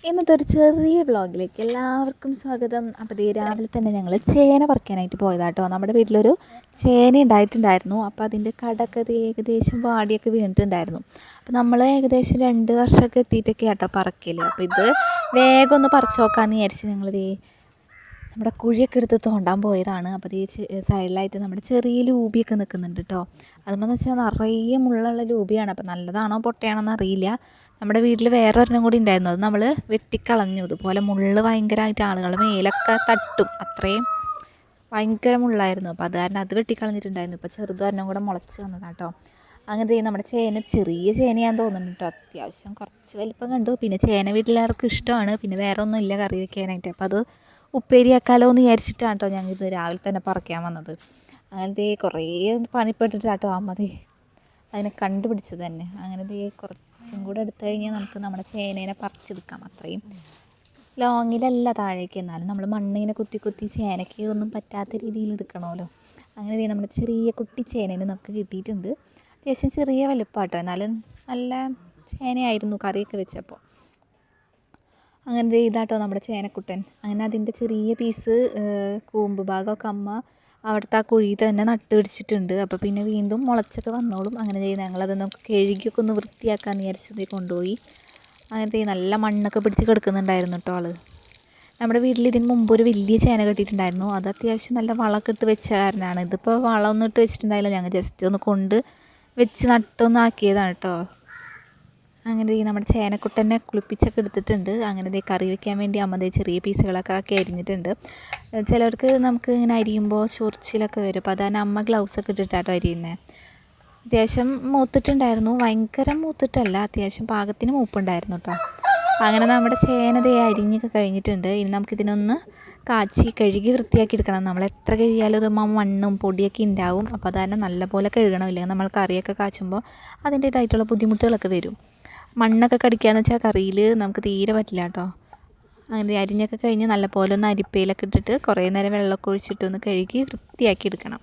ഇന്നത്തെ ഒരു ചെറിയ വ്ളോഗിലേക്ക് എല്ലാവർക്കും സ്വാഗതം. അപ്പോൾ രാവിലെ തന്നെ ഞങ്ങൾ ചേന പറിക്കാനായിട്ട് പോയതാട്ടോ. നമ്മുടെ വീട്ടിലൊരു ചേന ഉണ്ടായിട്ടുണ്ടായിരുന്നു. അപ്പോൾ അതിൻ്റെ കടക്ക് ഏകദേശം വാടിയൊക്കെ വീണിട്ടുണ്ടായിരുന്നു. അപ്പോൾ നമ്മൾ ഏകദേശം 2 വർഷമൊക്കെ എത്തിയിട്ടൊക്കെ ആട്ടോ പറക്കൽ. അപ്പോൾ ഇത് വേഗം ഒന്ന് പറിച്ച് നോക്കാമെന്ന് വിചാരിച്ച് ഞങ്ങളിത് നമ്മുടെ കുഴിയൊക്കെ എടുത്ത് തോണ്ടാൻ പോയതാണ്. അപ്പോൾ ഈ സൈഡിലായിട്ട് നമ്മുടെ ചെറിയ ലൂബിയൊക്കെ നിൽക്കുന്നുണ്ട് കേട്ടോ. അതെന്ന് വെച്ചാൽ നിറയെ മുള്ളുള്ള ലൂബിയാണ്. അപ്പോൾ നല്ലതാണോ പൊട്ടയാണോന്ന് അറിയില്ല. നമ്മുടെ വീട്ടിൽ വേറെ ഒരെണ്ണം കൂടി ഉണ്ടായിരുന്നു. അത് നമ്മൾ വെട്ടിക്കളഞ്ഞു. ഇതുപോലെ മുള്ള് ഭയങ്കരമായിട്ട് ആളുകൾ മേലൊക്കെ തട്ടും, അത്രയും ഭയങ്കര മുള്ളായിരുന്നു. അപ്പോൾ അത് കാരണം അത് വെട്ടിക്കളഞ്ഞിട്ടുണ്ടായിരുന്നു. ഇപ്പോൾ ചെറുതൊരെണ്ണം കൂടെ മുളച്ച് വന്നതാണ് കേട്ടോ. അങ്ങനത്തെ നമ്മുടെ ചേന ചെറിയ ചേനയാന്ന് തോന്നുന്നു കേട്ടോ. അത്യാവശ്യം കുറച്ച് വലിപ്പം കണ്ടു. പിന്നെ ചേന വീട്ടിലെല്ലാവർക്കും ഇഷ്ടമാണ്. പിന്നെ വേറെ ഒന്നും ഇല്ല കറി വെക്കാനായിട്ട്. അപ്പോൾ അത് ഉപ്പേരിയാക്കാലോ എന്ന് വിചാരിച്ചിട്ടാണ് കേട്ടോ ഞങ്ങൾ ഇത് രാവിലെ തന്നെ പറിക്കാൻ വന്നത്. അങ്ങനത്തെ കുറേ പണിപ്പെട്ടിട്ടാട്ടോ അമ്മതി അതിനെ കണ്ടുപിടിച്ചത് തന്നെ. അങ്ങനത്തെ കുറച്ചും കൂടെ എടുത്തു കഴിഞ്ഞാൽ നമുക്ക് നമ്മുടെ ചേനേനെ പറിച്ചെടുക്കാം. അത്രയും ലോങ്ങിലല്ല താഴേക്ക്, എന്നാലും നമ്മൾ മണ്ണിനെ കുത്തി കുത്തി ചേനയ്ക്ക് ഒന്നും പറ്റാത്ത രീതിയിൽ എടുക്കണമല്ലോ. അങ്ങനെ നമ്മുടെ ചെറിയ കുട്ടി ചേനേനെ നമുക്ക് കിട്ടിയിട്ടുണ്ട്. അത്യാവശ്യം ചെറിയ വലുപ്പാട്ടോ, എന്നാലും നല്ല ചേനയായിരുന്നു കറിയൊക്കെ വെച്ചപ്പോൾ. അങ്ങനെ ഇതാട്ടോ നമ്മുടെ ചേനക്കുട്ടൻ. അങ്ങനെ അതിൻ്റെ ചെറിയ പീസ് കൂമ്പ് ഭാഗമൊക്കെ അമ്മ അവിടുത്തെ ആ കുഴി തന്നെ നട്ട് പിടിച്ചിട്ടുണ്ട്. അപ്പോൾ പിന്നെ വീണ്ടും മുളച്ചൊക്കെ വന്നോളും. അങ്ങനെ ഞങ്ങളതൊന്ന് കഴുകിയൊക്കെ ഒന്ന് വൃത്തിയാക്കാമെന്ന് വിചാരിച്ചത് കൊണ്ടുപോയി. അങ്ങനത്തെ നല്ല മണ്ണൊക്കെ പിടിച്ച് കിടക്കുന്നുണ്ടായിരുന്നു കേട്ടോ ആൾ. നമ്മുടെ വീട്ടിൽ ഇതിന് മുമ്പ് ഒരു വലിയ ചേന കെട്ടിയിട്ടുണ്ടായിരുന്നു. അത് അത്യാവശ്യം നല്ല വളമൊക്കെ ഇട്ട് വെച്ച കാരനാണ്. ഇതിപ്പോൾ വളമൊന്നും ഇട്ട് വെച്ചിട്ടുണ്ടായില്ല, ഞങ്ങൾ ജസ്റ്റ് ഒന്ന് കൊണ്ട് വെച്ച് നട്ടൊന്നാക്കിയതാണ് കേട്ടോ. അങ്ങനെ നമ്മുടെ ചേനക്കുട്ടനെ കുളിപ്പിച്ചൊക്കെ എടുത്തിട്ടുണ്ട്. അങ്ങനെ കറി വയ്ക്കാൻ വേണ്ടി അമ്മ ചെറിയ പീസുകളൊക്കെ ആക്കി അരിഞ്ഞിട്ടുണ്ട്. ചിലർക്ക് നമുക്ക് ഇങ്ങനെ അരിയുമ്പോൾ ചൊറിച്ചിലൊക്കെ വരും. അപ്പോൾ അതാണ് അമ്മ ഗ്ലൗസൊക്കെ ഇട്ടിട്ടാട്ടോ അരിയുന്നത്. അത്യാവശ്യം മൂത്തിട്ടുണ്ടായിരുന്നു, ഭയങ്കര മൂത്തിട്ടല്ല, അത്യാവശ്യം പാകത്തിന് മൂപ്പുണ്ടായിരുന്നു കേട്ടോ. അങ്ങനെ നമ്മുടെ ചേന അരിഞ്ഞൊക്കെ കഴിഞ്ഞിട്ടുണ്ട്. ഇനി നമുക്കിതിനൊന്ന് കാച്ചി കഴുകി വൃത്തിയാക്കി എടുക്കണം. നമ്മൾ എത്ര കഴുകിയാലും ഇത് മണ്ണും പൊടിയൊക്കെ ഉണ്ടാവും. അപ്പോൾ അതാണ് നല്ലപോലെ കഴുകണം, ഇല്ലെങ്കിൽ നമ്മൾ കറിയൊക്കെ കാച്ചുമ്പോൾ അതിൻ്റേതായിട്ടുള്ള ബുദ്ധിമുട്ടുകളൊക്കെ വരും. മണ്ണൊക്കെ കടിക്കുകയെന്ന് വെച്ചാൽ കറിയിൽ നമുക്ക് തീരെ പറ്റില്ല കേട്ടോ. അങ്ങനെ അരിഞ്ഞൊക്കെ കഴിഞ്ഞ് നല്ലപോലെ ഒന്ന് അരിപ്പയിലൊക്കെ ഇട്ടിട്ട് കുറേ നേരം വെള്ളമൊക്കെ ഒഴിച്ചിട്ടൊന്ന് കഴുകി വൃത്തിയാക്കി എടുക്കണം.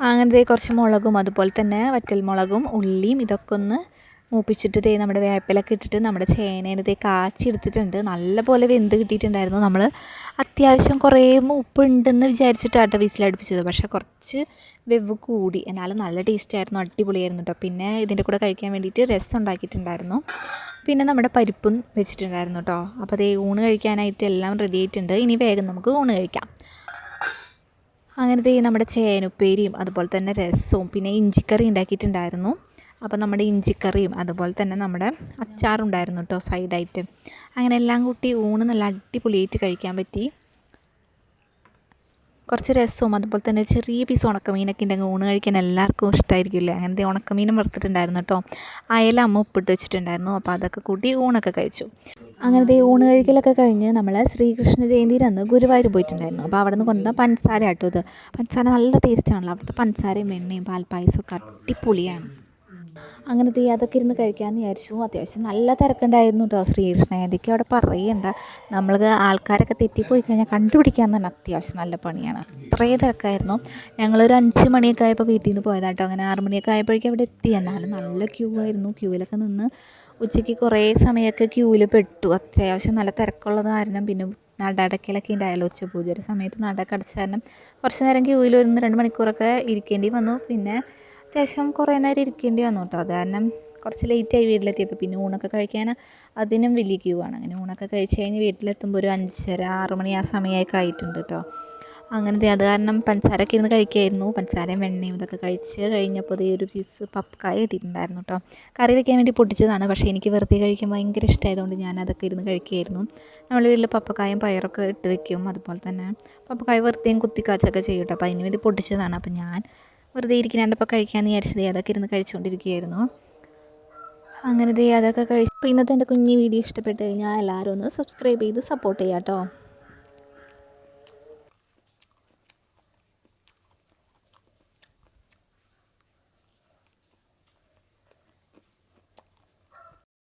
അങ്ങനത്തെ കുറച്ച് മുളകും അതുപോലെ തന്നെ വറ്റൽമുളകും ഉള്ളിയും ഇതൊക്കെ ഒന്ന് മൂപ്പിച്ചിട്ട് നമ്മുടെ വേപ്പിലൊക്കെ ഇട്ടിട്ട് നമ്മുടെ ചേനേനെ കാച്ചി എടുത്തിട്ടുണ്ട്. നല്ലപോലെ വെന്ത് കിട്ടിയിട്ടുണ്ടായിരുന്നു. നമ്മൾ അത്യാവശ്യം കുറേ ഉപ്പുണ്ടെന്ന് വിചാരിച്ചിട്ടാട്ടോ വിസിലടുപ്പിച്ചത്. പക്ഷേ കുറച്ച് വെവ് കൂടി, എന്നാലും നല്ല ടേസ്റ്റ് ആയിരുന്നു, അടിപൊളിയായിരുന്നു കേട്ടോ. പിന്നെ ഇതിൻ്റെ കൂടെ കഴിക്കാൻ വേണ്ടിയിട്ട് രസം ഉണ്ടാക്കിയിട്ടുണ്ടായിരുന്നു. പിന്നെ നമ്മുടെ പരിപ്പും വെച്ചിട്ടുണ്ടായിരുന്നു കേട്ടോ. അപ്പോൾ ഊണ് കഴിക്കാനായിട്ട് എല്ലാം റെഡി ആയിട്ടുണ്ട്. ഇനി വേഗം നമുക്ക് ഊണ് കഴിക്കാം. അങ്ങനത്തെ നമ്മുടെ ചേനുപ്പേരിയും അതുപോലെ തന്നെ രസവും പിന്നെ ഇഞ്ചിക്കറി ഉണ്ടാക്കിയിട്ടുണ്ടായിരുന്നു. അപ്പോൾ നമ്മുടെ ഇഞ്ചിക്കറിയും അതുപോലെ തന്നെ നമ്മുടെ അച്ചാറുണ്ടായിരുന്നു കേട്ടോ സൈഡായിട്ട്. അങ്ങനെ എല്ലാം കൂട്ടി ഊണ് നല്ല അടിപൊളിയായിട്ട് കഴിക്കാൻ പറ്റി. കുറച്ച് രസവും അതുപോലെ തന്നെ ചെറിയ പീസ് ഉണക്കമീനൊക്കെ ഉണ്ടെങ്കിൽ ഊണ് കഴിക്കാൻ എല്ലാവർക്കും ഇഷ്ടമായിരിക്കില്ലേ. അങ്ങനത്തെ ഉണക്കമീനും വറുത്തിട്ടുണ്ടായിരുന്നു കേട്ടോ. അയല അമ്മ ഉപ്പിട്ട് വെച്ചിട്ടുണ്ടായിരുന്നു. അപ്പോൾ അതൊക്കെ കൂട്ടി ഊണൊക്കെ കഴിച്ചു. അങ്ങനത്തെ ഊണ് കഴിക്കലൊക്കെ കഴിഞ്ഞ് നമ്മൾ ശ്രീകൃഷ്ണ ജയന്തിയിൽ അന്ന് ഗുരുവായൂർ പോയിട്ടുണ്ടായിരുന്നു. അപ്പോൾ അവിടെ നിന്ന് കൊണ്ടുവന്ന പഞ്ചസാര കേട്ടോ. ഇത് പഞ്ചസാര നല്ല ടേസ്റ്റാണല്ലോ. അവിടുത്തെ പഞ്ചസാരയും എണ്ണയും പാൽപ്പായസമൊക്കെ അടിപൊളിയാണ്. അങ്ങനത്തെ അതൊക്കെ ഇരുന്ന് കഴിക്കാമെന്ന് വിചാരിച്ചു. അത്യാവശ്യം നല്ല തിരക്കുണ്ടായിരുന്നു കേട്ടോ ശ്രീകൃഷ്ണ ജയന്തിക്ക്. അവിടെ പറയണ്ട, നമ്മൾ ആൾക്കാരൊക്കെ തെറ്റിപ്പോയി കഴിഞ്ഞാൽ കണ്ടുപിടിക്കാൻ തന്നെ അത്യാവശ്യം നല്ല പണിയാണ്. അത്രയും തിരക്കായിരുന്നു. ഞങ്ങളൊരു 5 മണിയൊക്കെ ആയപ്പോൾ വീട്ടിൽ നിന്ന് പോയതാട്ടോ. അങ്ങനെ 6 മണിയൊക്കെ ആയപ്പോഴേക്കും അവിടെ എത്തി. എന്നാലും നല്ല ക്യൂ ആയിരുന്നു. ക്യൂവിലൊക്കെ നിന്ന് ഉച്ചയ്ക്ക് കുറേ സമയമൊക്കെ ക്യൂവിൽ പെട്ടു. അത്യാവശ്യം നല്ല തിരക്കുള്ളത് കാരണം പിന്നെ നട അടയ്ക്കലൊക്കെ ഉണ്ടായല്ലോ. ഉച്ചപൂജയുടെ സമയത്ത് നടയൊക്കെ അടച്ച കാരണം കുറച്ച് നേരം ക്യൂവിൽ 1-2 മണിക്കൂറൊക്കെ ഇരിക്കേണ്ടി വന്നു. പിന്നെ അത്യാവശ്യം കുറേ നേരം ഇരിക്കേണ്ടി വന്നു കേട്ടോ. അത് കാരണം കുറച്ച് ലേറ്റായി വീട്ടിലെത്തിയപ്പോൾ. പിന്നെ ഊണൊക്കെ കഴിക്കാൻ അതിനും വലിയ ക്യൂ ആണ്. അങ്ങനെ ഊണൊക്കെ കഴിച്ച് കഴിഞ്ഞ് വീട്ടിലെത്തുമ്പോൾ ഒരു 5:30-6 മണി ആ സമയമൊക്കെ ആയിട്ടുണ്ട് കേട്ടോ. അങ്ങനത്തെ അത് കാരണം പഞ്ചസാരയൊക്കെ ഇരുന്ന് കഴിക്കുമായിരുന്നു. പഞ്ചസാരയും വെണ്ണയും ഇതൊക്കെ കഴിച്ച് കഴിഞ്ഞപ്പോൾ ഒരു പീസ് പപ്പക്കായ കിട്ടിയിട്ടുണ്ടായിരുന്നു കേട്ടോ. കറി വയ്ക്കാൻ വേണ്ടി പൊട്ടിച്ചതാണ്. പക്ഷേ എനിക്ക് വെറുതെ കഴിക്കാൻ ഭയങ്കര ഇഷ്ടമായതുകൊണ്ട് ഞാൻ അതൊക്കെ ഇരുന്ന് കഴിക്കുമായിരുന്നു. നമ്മൾ വീട്ടിൽ പപ്പക്കായും പയറൊക്കെ ഇട്ട് വെക്കും. അതുപോലെ തന്നെ പപ്പക്കായ വെറുതെയും കുത്തിക്കാച്ചൊക്കെ ചെയ്യും കേട്ടോ. അപ്പോൾ അതിന് വേണ്ടി പൊട്ടിച്ചതാണ്. അപ്പോൾ ഞാൻ വെറുതെ ഇരിക്കാണ്ടപ്പോൾ കഴിക്കാമെന്ന് വിചാരിച്ചത് അതൊക്കെ ഇരുന്ന് കഴിച്ചുകൊണ്ടിരിക്കുകയായിരുന്നു. അങ്ങനെ അതൊക്കെ കഴിച്ചു. അപ്പോൾ ഇന്നത്തെ എൻ്റെ കുഞ്ഞു വീഡിയോ ഇഷ്ടപ്പെട്ട് കഴിഞ്ഞാൽ എല്ലാവരും ഒന്ന് സബ്സ്ക്രൈബ് ചെയ്ത് സപ്പോർട്ട് ചെയ്യാം കേട്ടോ.